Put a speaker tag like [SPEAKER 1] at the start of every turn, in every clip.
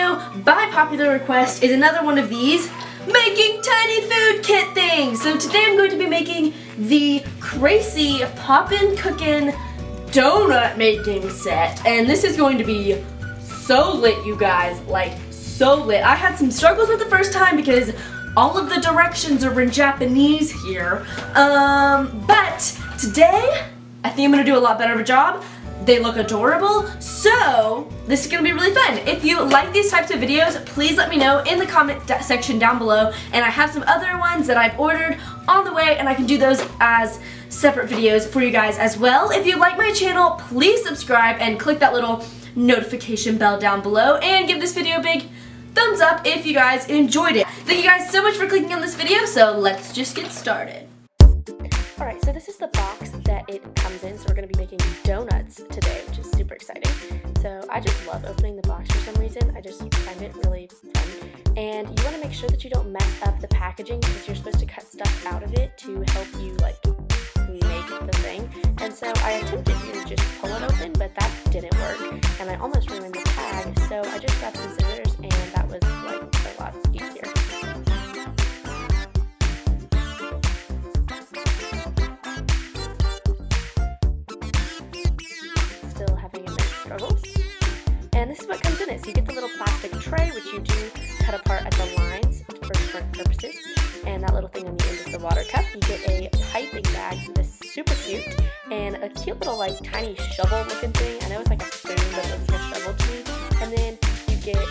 [SPEAKER 1] video, by popular request, is another one of these making tiny food kit things. So today I'm going to be making the Kracie Poppin' Cookin' donut making set, and this is going to be so lit, you guys, like so lit. I had some struggles with the first time because all of the directions are in Japanese here, but today I think I'm gonna do a lot better of a job. They look adorable, so this is gonna be really fun. If you like these types of videos, please let me know in the comment section down below, and I have some other ones that I've ordered on the way, and I can do those as separate videos for you guys as well. If you like my channel, please subscribe and click that little notification bell down below, and give this video a big thumbs up if you guys enjoyed it. Thank you guys so much for clicking on this video, so let's just get started. Alright, so this is the box that it comes in, so we're going to be making donuts today, which is super exciting. So I just love opening the box for some reason. I just find it really fun. And you want to make sure that you don't mess up the packaging because you're supposed to cut stuff out of it to help you like make the thing. And so I attempted to just pull it open, but that didn't work. And I almost ruined the tag, so I just grabbed some scissors and that was like a lot easier. And this is what comes in it. So you get the little plastic tray, which you do cut apart at the lines for different purposes. And that little thing on the end is the water cup. You get a piping bag that's super cute. And a cute little like tiny shovel looking thing. I know it's like a spoon, but it looks like a shovel to me. And then you get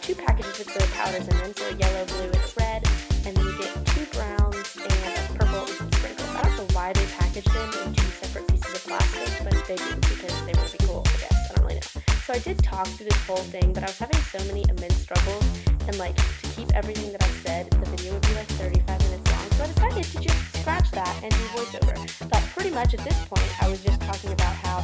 [SPEAKER 1] two packages with the powders in them. So a yellow, blue, and a red. And then you get two browns and a purple with some sprinkles. I don't know why they package them in two separate pieces of plastic, but they do because they want to be cool, I guess. I don't really know. So I did talk through this whole thing, but I was having so many immense struggles, and like to keep everything that I said, the video would be like 35 minutes long, so I decided to just scratch that and do voiceover. But pretty much at this point, I was just talking about how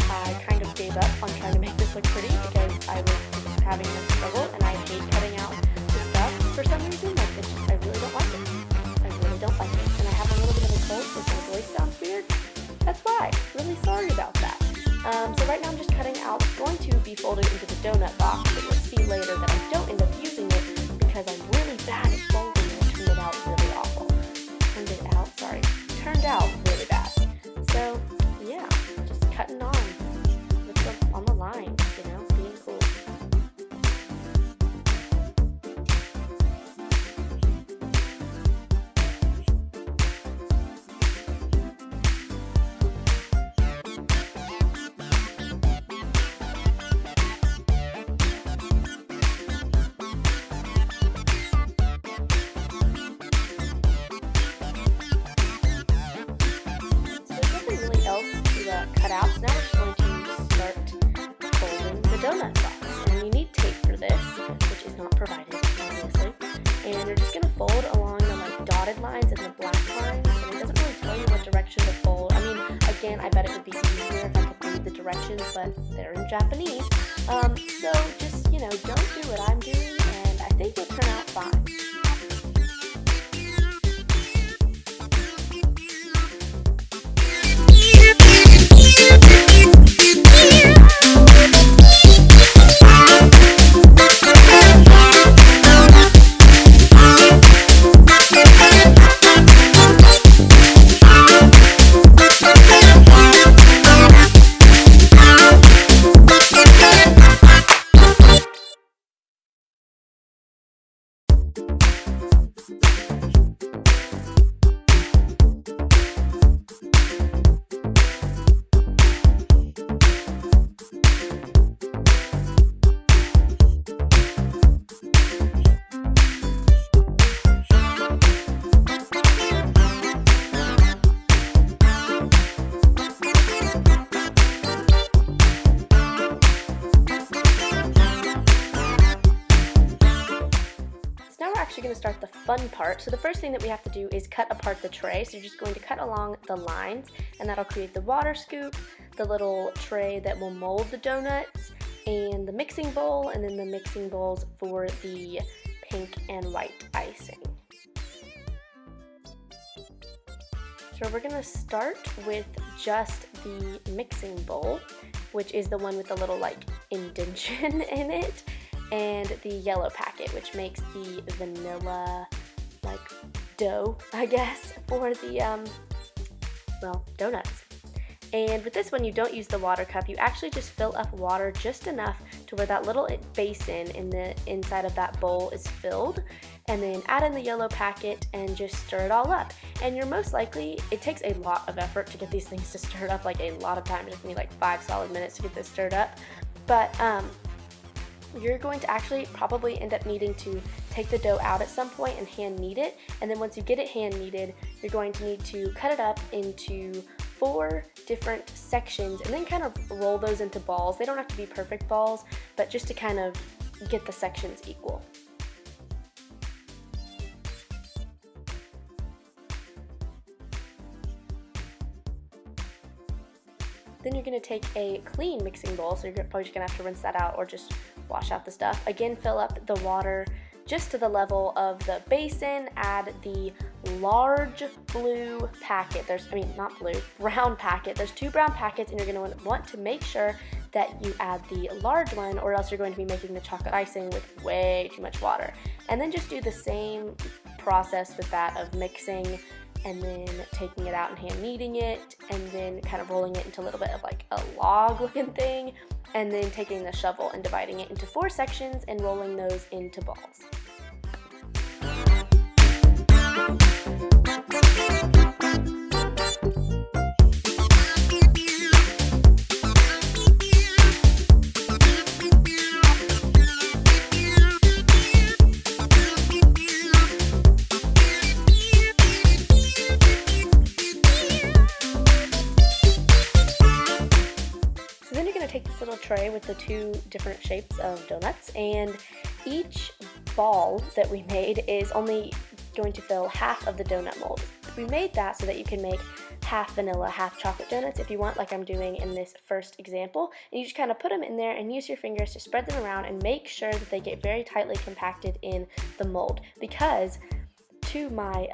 [SPEAKER 1] I kind of gave up on trying to make this look pretty because I was just having a struggle, and I hate cutting out the stuff for some reason. Like it's just, I really don't like it. I really don't like it, and I have a little bit of a cold, so if my voice sounds weird, that's why. Really sorry about that. So right now I'm just cutting out, it's going to be folded into the donut box, but you'll see later that I don't end up using it because I'm really bad at folding and it turned out really awful. Turned out really bad. So yeah, just cutting on the line, you know, being cool. Cut out. So now we're just going to start folding the donut box. And you need tape for this, which is not provided, obviously. And you're just going to fold along the like dotted lines and the black lines. And it doesn't really tell you what direction to fold. I mean, again, I bet it would be easier if I could read the directions, but they're in Japanese. So just, you know, don't do what I'm doing, and I think it'll turn out fine. Going to start the fun part. So the first thing that we have to do is cut apart the tray. So you're just going to cut along the lines, and that'll create the water scoop, the little tray that will mold the donuts, and the mixing bowl, and then the mixing bowls for the pink and white icing. So we're gonna start with just the mixing bowl, which is the one with the little like indentation in it. and the yellow packet, which makes the vanilla like dough, I guess, for the well, donuts. And with this one, you don't use the water cup. You actually just fill up water just enough to where that little basin in the inside of that bowl is filled, and then add in the yellow packet and just stir it all up. And you're most likely, it takes a lot of effort to get these things to stir up, like a lot of time. It took me like 5 solid minutes to get this stirred up. But you're going to actually probably end up needing to take the dough out at some point and hand knead it. And then once you get it hand kneaded, you're going to need to cut it up into 4 different sections and then kind of roll those into balls. They don't have to be perfect balls, but just to kind of get the sections equal. Then you're going to take a clean mixing bowl, so you're probably just going to have to rinse that out or just wash out the stuff. Again, fill up the water just to the level of the basin. Add the large blue packet. Brown packet. There's 2 brown packets, and you're going to want to make sure that you add the large one, or else you're going to be making the chocolate icing with way too much water. And then just do the same process with that of mixing and then taking it out and hand kneading it, and then kind of rolling it into a little bit of like a log looking thing, and then taking the shovel and dividing it into 4 sections and rolling those into balls. Take this little tray with the 2 different shapes of donuts, and each ball that we made is only going to fill half of the donut mold. We made that so that you can make half vanilla, half chocolate donuts if you want, like I'm doing in this first example. And you just kind of put them in there and use your fingers to spread them around and make sure that they get very tightly compacted in the mold, because to my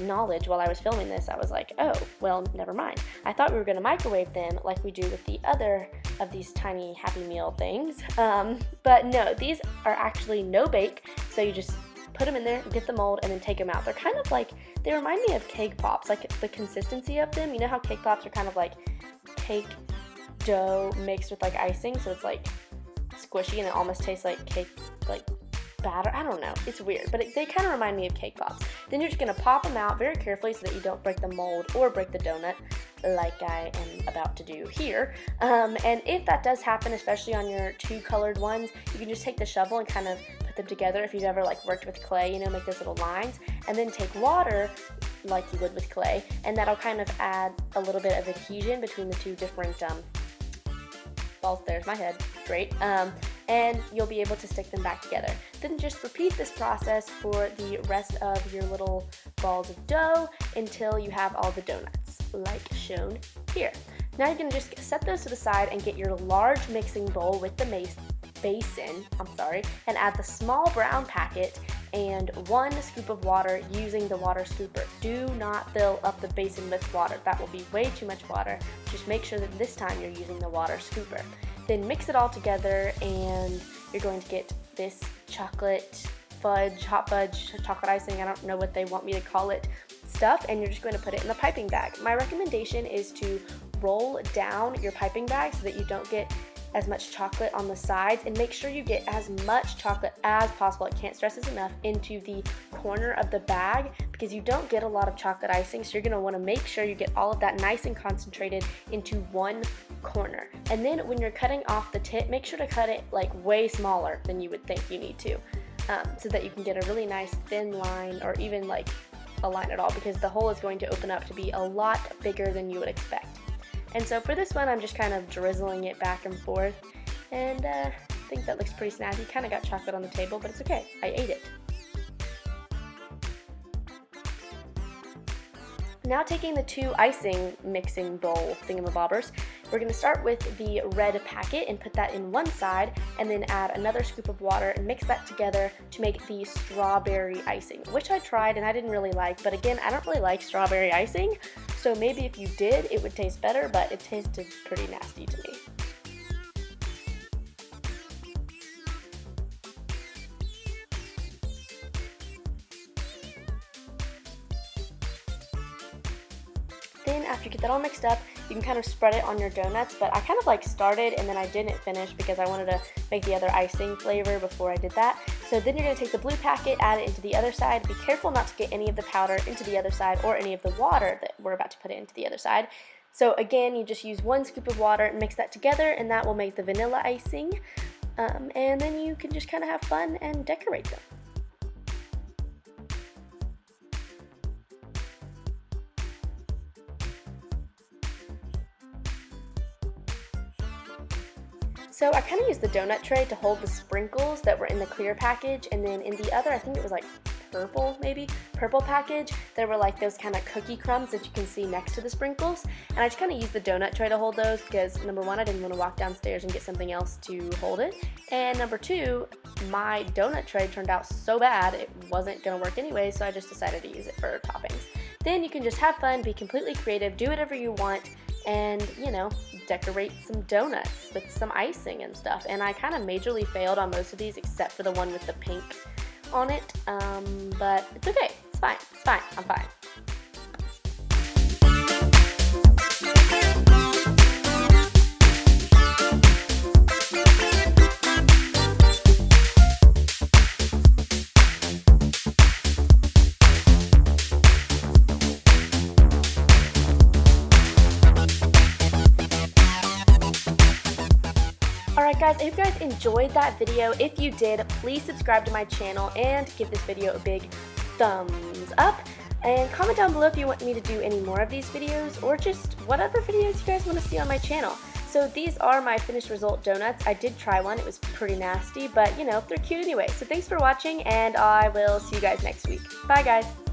[SPEAKER 1] knowledge while I was filming this, I was like, oh, well, never mind. I thought we were going to microwave them like we do with the other of these tiny Happy Meal things. But no, these are actually no bake, so you just put them in there, get the mold, and then take them out. They're kind of like, they remind me of cake pops, like the consistency of them. You know how cake pops are kind of like cake dough mixed with like icing, so it's like squishy and it almost tastes like cake, like batter. I don't know, it's weird, but they kind of remind me of cake pops. Then you're just going to pop them out very carefully so that you don't break the mold or break the donut like I am about to do here. And if that does happen, especially on your 2 colored ones, you can just take the shovel and kind of put them together. If you've ever like worked with clay, you know, make those little lines, and then take water like you would with clay, and that'll kind of add a little bit of adhesion between the 2 different balls. There's my head. Great. And you'll be able to stick them back together. Then just repeat this process for the rest of your little balls of dough until you have all the donuts, like shown here. Now you're going to just set those to the side and get your large mixing bowl with the basin, and add the small brown packet and 1 scoop of water using the water scooper. Do not fill up the basin with water. That will be way too much water. Just make sure that this time you're using the water scooper. Then mix it all together, and you're going to get this chocolate fudge, hot fudge, chocolate icing, I don't know what they want me to call it, stuff, and you're just going to put it in the piping bag. My recommendation is to roll down your piping bag so that you don't get as much chocolate on the sides, and make sure you get as much chocolate as possible, I can't stress this enough, into the corner of the bag, because you don't get a lot of chocolate icing, so you're going to want to make sure you get all of that nice and concentrated into 1 corner. And then when you're cutting off the tip, make sure to cut it like way smaller than you would think you need to, so that you can get a really nice thin line, or even like a line at all, because the hole is going to open up to be a lot bigger than you would expect. And so for this one, I'm just kind of drizzling it back and forth, and I think that looks pretty snazzy. Kind of got chocolate on the table, but it's okay. I ate it. Now taking the 2 icing mixing bowl thingamabobbers, we're going to start with the red packet and put that in one side, and then add another scoop of water and mix that together to make the strawberry icing, which I tried and I didn't really like, but again, I don't really like strawberry icing, so maybe if you did, it would taste better, but it tasted pretty nasty to me. Then after you get that all mixed up, you can kind of spread it on your donuts, but I kind of like started and then I didn't finish because I wanted to make the other icing flavor before I did that. So then you're going to take the blue packet, add it into the other side. Be careful not to get any of the powder into the other side or any of the water that we're about to put into the other side. So again, you just use 1 scoop of water and mix that together, and that will make the vanilla icing. And then you can just kind of have fun and decorate them. So I kind of used the donut tray to hold the sprinkles that were in the clear package, and then in the other, I think it was like purple package, there were like those kind of cookie crumbs that you can see next to the sprinkles, and I just kind of used the donut tray to hold those because number 1, I didn't want to walk downstairs and get something else to hold it, and number 2, my donut tray turned out so bad it wasn't going to work anyway, so I just decided to use it for toppings. Then you can just have fun, be completely creative, do whatever you want, and, you know, decorate some donuts with some icing and stuff. And I kind of majorly failed on most of these except for the one with the pink on it, but it's okay, it's fine, I'm fine. Alright guys, I hope you guys enjoyed that video. If you did, please subscribe to my channel and give this video a big thumbs up. And comment down below if you want me to do any more of these videos or just what other videos you guys want to see on my channel. So these are my finished result donuts. I did try one, it was pretty nasty, but you know, they're cute anyway. So thanks for watching and I will see you guys next week. Bye guys!